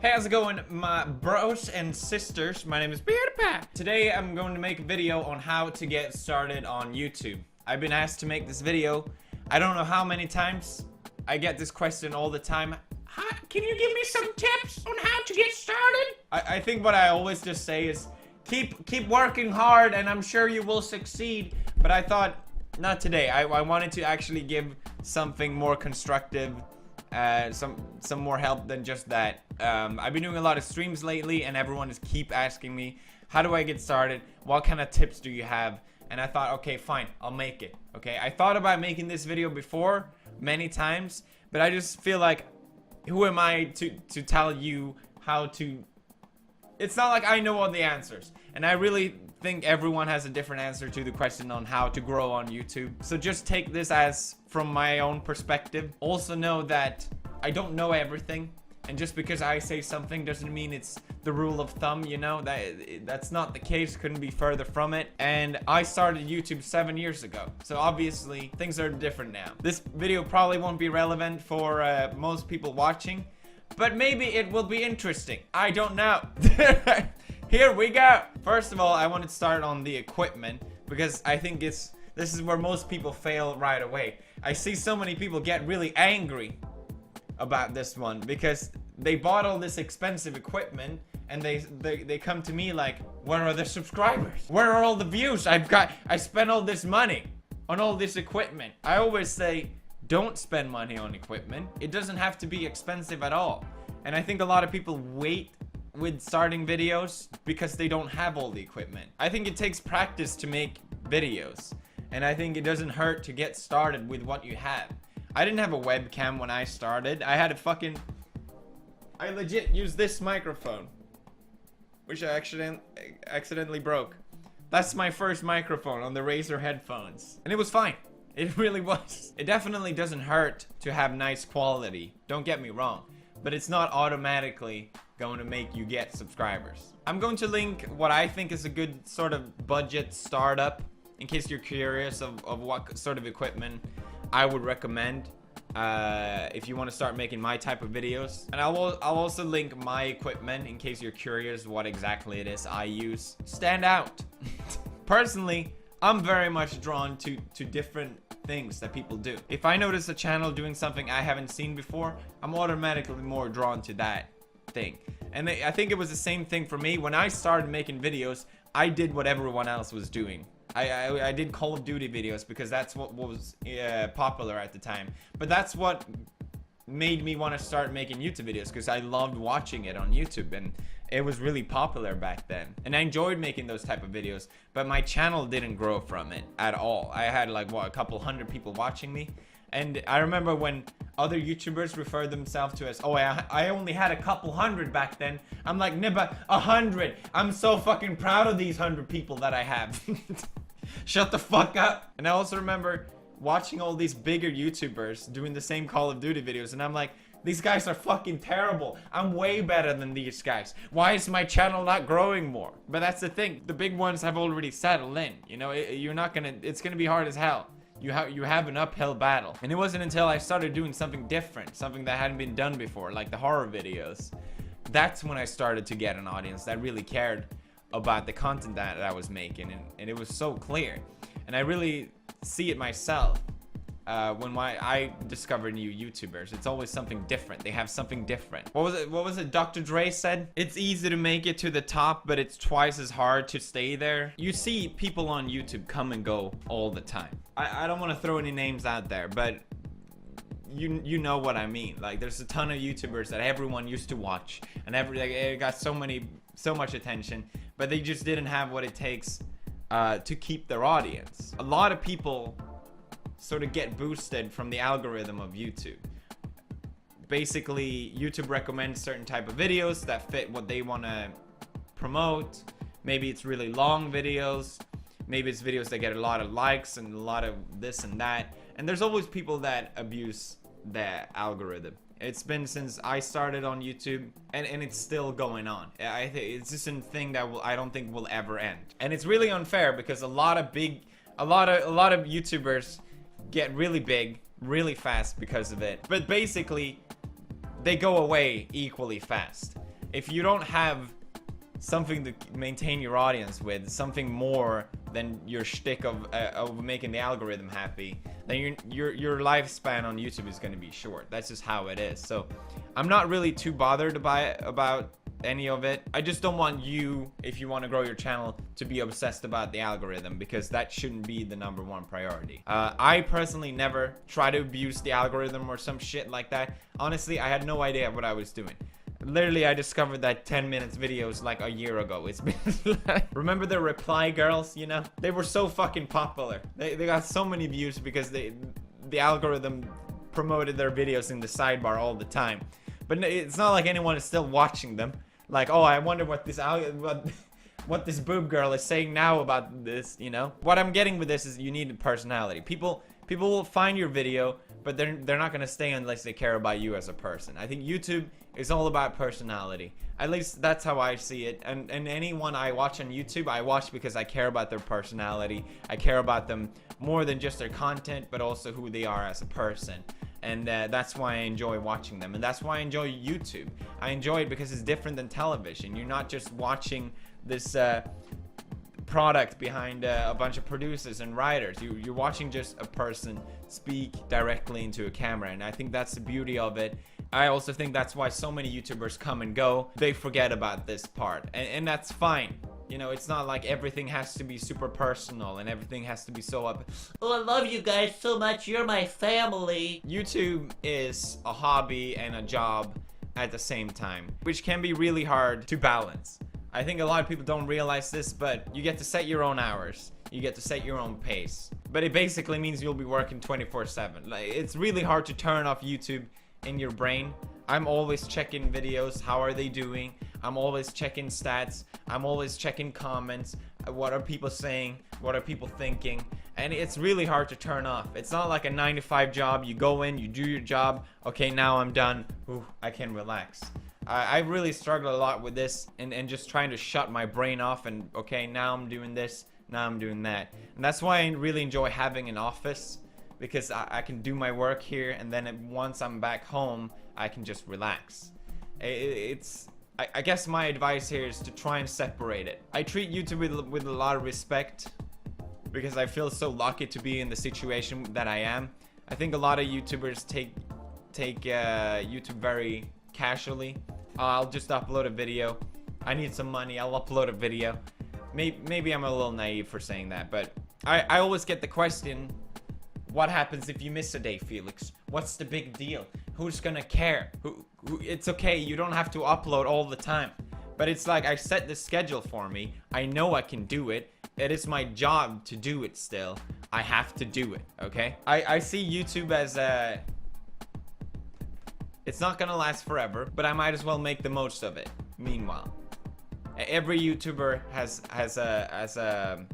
Hey, how's it going, my bros and sisters? My name is PewDiePie. Today, I'm going to make a video on how to get started on YouTube. I've been asked to make this video. I don't know how many times. I get this question all the time. Hi, can you give me some tips on how to get started? I think what I always just say is, keep working hard and I'm sure you will succeed. But I thought, not today. I wanted to actually give something more constructive, some more help than just that. I've been doing a lot of streams lately and everyone is keep asking me, how do I get started? What kind of tips do you have? And I thought, okay, fine, I'll make it. Okay, I thought about making this video before many times, but I just feel like, who am I to tell you how to... It's not like I know all the answers. And I really think everyone has a different answer to the question on how to grow on YouTube. So just take this as from my own perspective. Also know that I don't know everything. And just because I say something doesn't mean it's the rule of thumb, you know? That's not the case, couldn't be further from it. And I started YouTube 7 years ago. So obviously, things are different now. This video probably won't be relevant for most people watching. But maybe it will be interesting. I don't know. Here we go. First of all, I want to start on the equipment. Because I think this is where most people fail right away. I see so many people get really angry about this one because they bought all this expensive equipment and they come to me like, where are the subscribers? Where are all the views? I spent all this money on all this equipment. I always say, don't spend money on equipment. It doesn't have to be expensive at all. And I think a lot of people wait with starting videos because they don't have all the equipment. I think it takes practice to make videos. And I think it doesn't hurt to get started with what you have. I didn't have a webcam when I started. I had I legit used this microphone, which I accidentally broke. That's my first microphone on the Razer headphones. And it was fine. It really was. It definitely doesn't hurt to have nice quality. Don't get me wrong. But it's not automatically going to make you get subscribers. I'm going to link what I think is a good sort of budget startup in case you're curious of what sort of equipment I would recommend if you want to start making my type of videos. And I'll also link my equipment in case you're curious what exactly it is I use. Stand out. Personally, I'm very much drawn to different things that people do. If I notice a channel doing something I haven't seen before, I'm automatically more drawn to that thing. And I think it was the same thing for me. When I started making videos, I did what everyone else was doing. I did Call of Duty videos because that's what was popular at the time. But that's what made me want to start making YouTube videos because I loved watching it on YouTube and it was really popular back then. And I enjoyed making those type of videos, but my channel didn't grow from it at all. I had like, what, a couple hundred people watching me. And I remember when other YouTubers referred themselves to as, oh, I only had a couple hundred back then. I'm like, nah, but 100. I'm so fucking proud of these 100 people that I have. Shut the fuck up. And I also remember watching all these bigger YouTubers doing the same Call of Duty videos. And I'm like, these guys are fucking terrible. I'm way better than these guys. Why is my channel not growing more? But that's the thing. The big ones have already settled in. You know, it's gonna be hard as hell. You have an uphill battle. And it wasn't until I started doing something different, something that hadn't been done before, like the horror videos. That's when I started to get an audience that really cared about the content that I was making, and it was so clear. And I really see it myself when I discover new YouTubers. It's always something different. They have something different. What was it Dr. Dre said? It's easy to make it to the top, but it's twice as hard to stay there. You see people on YouTube come and go all the time. I don't want to throw any names out there, but you know what I mean. Like, there's a ton of YouTubers that everyone used to watch, and it got so much attention, but they just didn't have what it takes to keep their audience. A lot of people sort of get boosted from the algorithm of YouTube. Basically, YouTube recommends certain type of videos that fit what they want to promote. Maybe it's really long videos. Maybe it's videos that get a lot of likes and a lot of this and that. And there's always people that abuse the algorithm. It's been since I started on YouTube, and it's still going on. I think it's just a thing that I don't think will ever end. And it's really unfair because a lot of YouTubers get really big really fast because of it. But basically, they go away equally fast. If you don't have something to maintain your audience with, something more than your shtick of making the algorithm happy, then your lifespan on YouTube is going to be short. That's just how it is. So I'm not really too bothered about any of it. I just don't want you, if you want to grow your channel, to be obsessed about the algorithm, because that shouldn't be the #1 priority. I personally never try to abuse the algorithm or some shit like that. Honestly, I had no idea what I was doing. Literally, I discovered that 10 minutes videos like a year ago. It's been like, remember the reply girls, you know? They were so fucking popular. They got so many views because the algorithm promoted their videos in the sidebar all the time. But it's not like anyone is still watching them. Like, oh, I wonder what what this boob girl is saying now about this, you know? What I'm getting with this is you need personality. People will find your video, but they're not gonna stay unless they care about you as a person. I think YouTube is all about personality. At least that's how I see it. And anyone I watch on YouTube, I watch because I care about their personality. I care about them more than just their content, but also who they are as a person. And that's why I enjoy watching them. And that's why I enjoy YouTube. I enjoy it because it's different than television. You're not just watching this product behind a bunch of producers and writers. You're watching just a person speak directly into a camera, and I think that's the beauty of it. I also think that's why so many YouTubers come and go. They forget about this part, and that's fine. You know, it's not like everything has to be super personal and everything has to be so up. Oh, I love you guys so much. You're my family. YouTube is a hobby and a job at the same time, which can be really hard to balance. I think a lot of people don't realize this, but you get to set your own hours. You get to set your own pace. But it basically means you'll be working 24/7. Like, it's really hard to turn off YouTube in your brain. I'm always checking videos. How are they doing? I'm always checking stats. I'm always checking comments. What are people saying? What are people thinking? And it's really hard to turn off. It's not like a 9-to-5 job. You go in, you do your job. Okay, now I'm done. Ooh, I can relax. I really struggle a lot with this and just trying to shut my brain off and, okay, now I'm doing this, now I'm doing that. And that's why I really enjoy having an office, because I can do my work here, and then once I'm back home, I can just relax. I guess my advice here is to try and separate it. I treat YouTube with a lot of respect, because I feel so lucky to be in the situation that I am. I think a lot of YouTubers take YouTube very casually. I'll just upload a video. I need some money, I'll upload a video. Maybe I'm a little naive for saying that, but I always get the question, what happens if you miss a day, Felix? What's the big deal? Who's gonna care? It's okay, you don't have to upload all the time. But it's like, I set the schedule for me. I know I can do it. It is my job to do it still. I have to do it, okay? I see YouTube as a... It's not gonna last forever, but I might as well make the most of it. Meanwhile, every YouTuber has a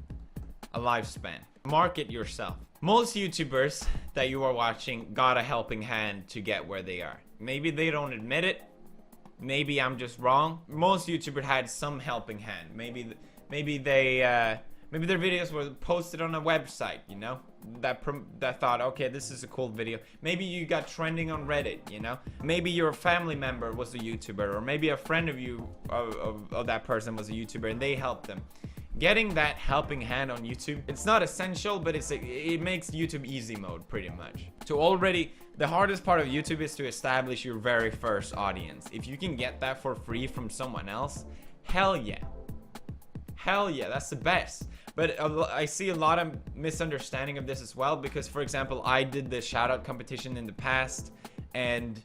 lifespan. Market yourself. Most YouTubers that you are watching got a helping hand to get where they are. Maybe they don't admit it. Maybe I'm just wrong. Most YouTubers had some helping hand. Maybe their videos were posted on a website, you know, that thought, okay, this is a cool video. Maybe you got trending on Reddit, you know. Maybe your family member was a YouTuber, or maybe a friend of you of that person was a YouTuber, and they helped them. Getting that helping hand on YouTube, it's not essential, but it makes YouTube easy mode pretty much. The hardest part of YouTube is to establish your very first audience. If you can get that for free from someone else, hell yeah. Hell yeah, that's the best. But I see a lot of misunderstanding of this as well, because, for example, I did the shoutout competition in the past, and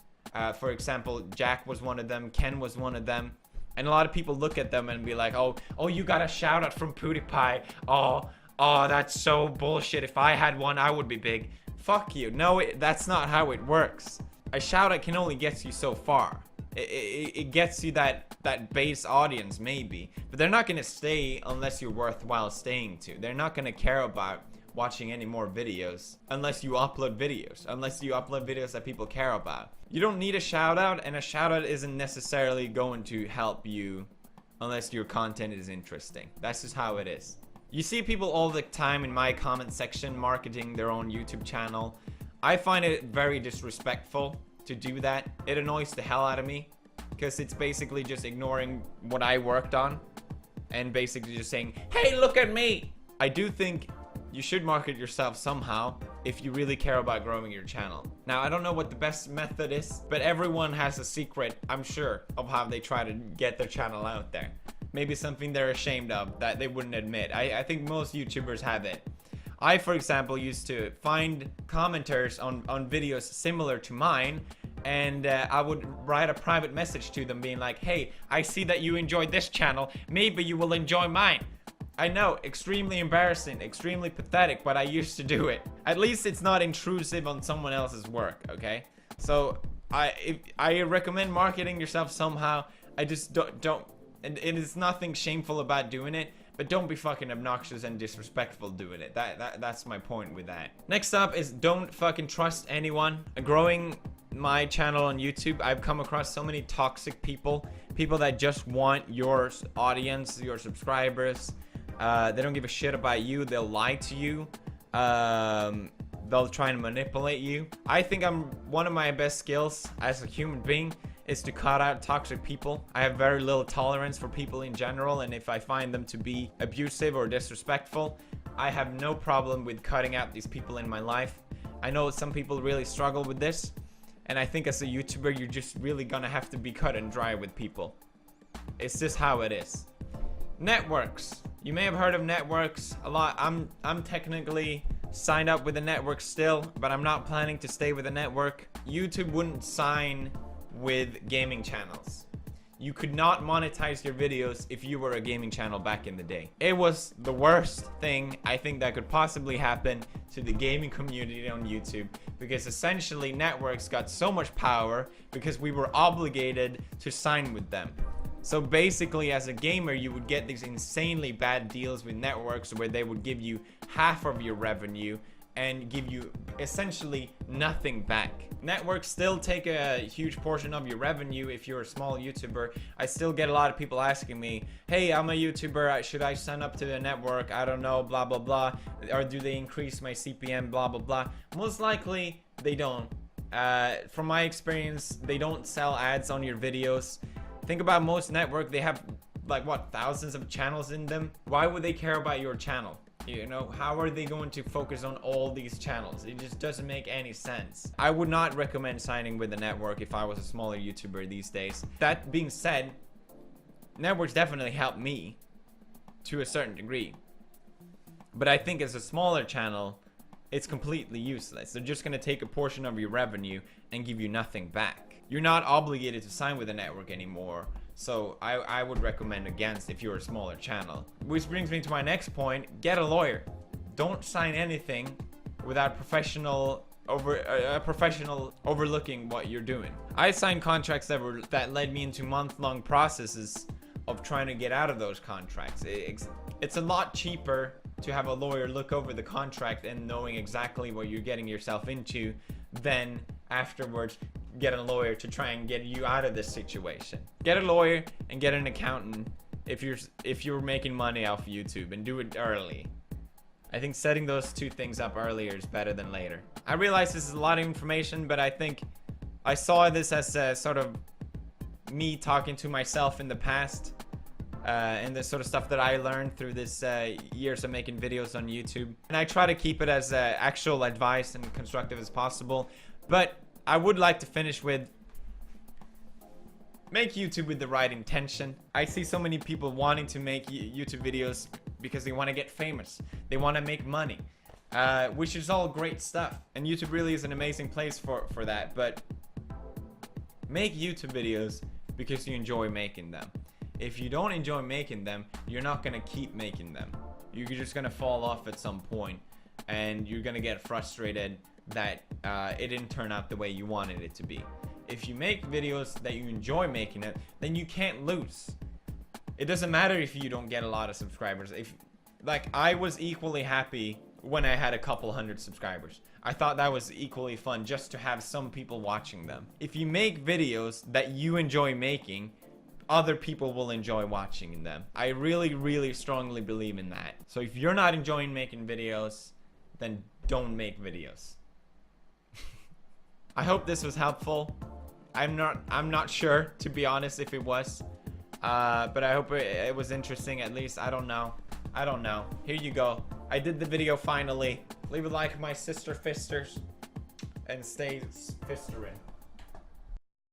for example, Jack was one of them, Ken was one of them, and a lot of people look at them and be like, oh, you got a shoutout from PewDiePie. Oh, that's so bullshit. If I had one, I would be big. Fuck you. No, that's not how it works. A shoutout can only get you so far. It gets you that base audience, maybe, but they're not gonna stay unless you're worthwhile staying to. They're not gonna care about watching any more videos unless you upload videos that people care about. You don't need a shout out, and a shout out isn't necessarily going to help you unless your content is interesting. That's just how it is. You see people all the time in my comment section marketing their own YouTube channel. I find it very disrespectful to do that. It annoys the hell out of me. because it's basically just ignoring what I worked on and basically just saying, hey, look at me. I do think you should market yourself somehow if you really care about growing your channel. Now, I don't know what the best method is, but everyone has a secret, I'm sure, of how they try to get their channel out there. Maybe something they're ashamed of that they wouldn't admit. I think most YouTubers have it. I, for example, used to find commenters on videos similar to mine, and I would write a private message to them being like, hey, I see that you enjoyed this channel, maybe you will enjoy mine. I know, extremely embarrassing, extremely pathetic, but I used to do it. At least it's not intrusive on someone else's work, okay? So I recommend marketing yourself somehow. I just don't, and it is nothing shameful about doing it, but don't be fucking obnoxious and disrespectful doing it. That's my point with that. Next up is don't fucking trust anyone. Growing my channel on YouTube, I've come across so many toxic people that just want your audience, your subscribers. They don't give a shit about you. They'll lie to you. They'll try and manipulate you. I think one of my best skills as a human being is to cut out toxic people. I have very little tolerance for people in general, and if I find them to be abusive or disrespectful, I have no problem with cutting out these people in my life. I know some people really struggle with this, and I think as a YouTuber, you're just really gonna have to be cut and dry with people. It's just how it is. Networks. You may have heard of networks a lot. I'm technically signed up with a network still, but I'm not planning to stay with a network. YouTube wouldn't sign with gaming channels. You could not monetize your videos if you were a gaming channel back in the day. It was the worst thing I think that could possibly happen to the gaming community on YouTube, because essentially networks got so much power because we were obligated to sign with them. So basically, as a gamer, you would get these insanely bad deals with networks where they would give you half of your revenue and give you essentially nothing back. Networks still take a huge portion of your revenue if you're a small YouTuber. I still get a lot of people asking me, hey, I'm a YouTuber, should I sign up to a network? I don't know, blah, blah, blah. Or do they increase my CPM, blah, blah, blah. Most likely, they don't. From my experience, they don't sell ads on your videos. Think about most network, they have like what, thousands of channels in them. Why would they care about your channel? You know, how are they going to focus on all these channels? It just doesn't make any sense. I would not recommend signing with a network if I was a smaller YouTuber these days. That being said, networks definitely help me to a certain degree. But I think as a smaller channel, it's completely useless. They're just gonna take a portion of your revenue and give you nothing back. You're not obligated to sign with a network anymore. So I would recommend against if you're a smaller channel. Which brings me to my next point, get a lawyer. Don't sign anything without a professional overlooking what you're doing. I signed contracts that led me into month-long processes of trying to get out of those contracts. It's a lot cheaper to have a lawyer look over the contract and knowing exactly what you're getting yourself into than afterwards get a lawyer to try and get you out of this situation. Get a lawyer and get an accountant if you're making money off YouTube, and do it early. I think setting those two things up earlier is better than later. I realize this is a lot of information, but I think I saw this as a sort of me talking to myself in the past, and the sort of stuff that I learned through this years of making videos on YouTube. And I try to keep it as actual advice and constructive as possible. But I would like to finish with, make YouTube with the right intention. I see so many people wanting to make YouTube videos because they want to get famous. They want to make money, which is all great stuff. And YouTube really is an amazing place for that. But make YouTube videos because you enjoy making them. If you don't enjoy making them, you're not going to keep making them. You're just going to fall off at some point, and you're going to get frustrated that it didn't turn out the way you wanted it to be. If you make videos that you enjoy making it, then you can't lose. It doesn't matter if you don't get a lot of subscribers. Like, I was equally happy when I had a couple hundred subscribers. I thought that was equally fun just to have some people watching them. If you make videos that you enjoy making, other people will enjoy watching them. I really, really strongly believe in that. So if you're not enjoying making videos, then don't make videos. I hope this was helpful. I'm not sure, to be honest, if it was. But I hope it was interesting at least. I don't know. Here you go. I did the video finally. Leave a like, my sister fisters. And stay fistering.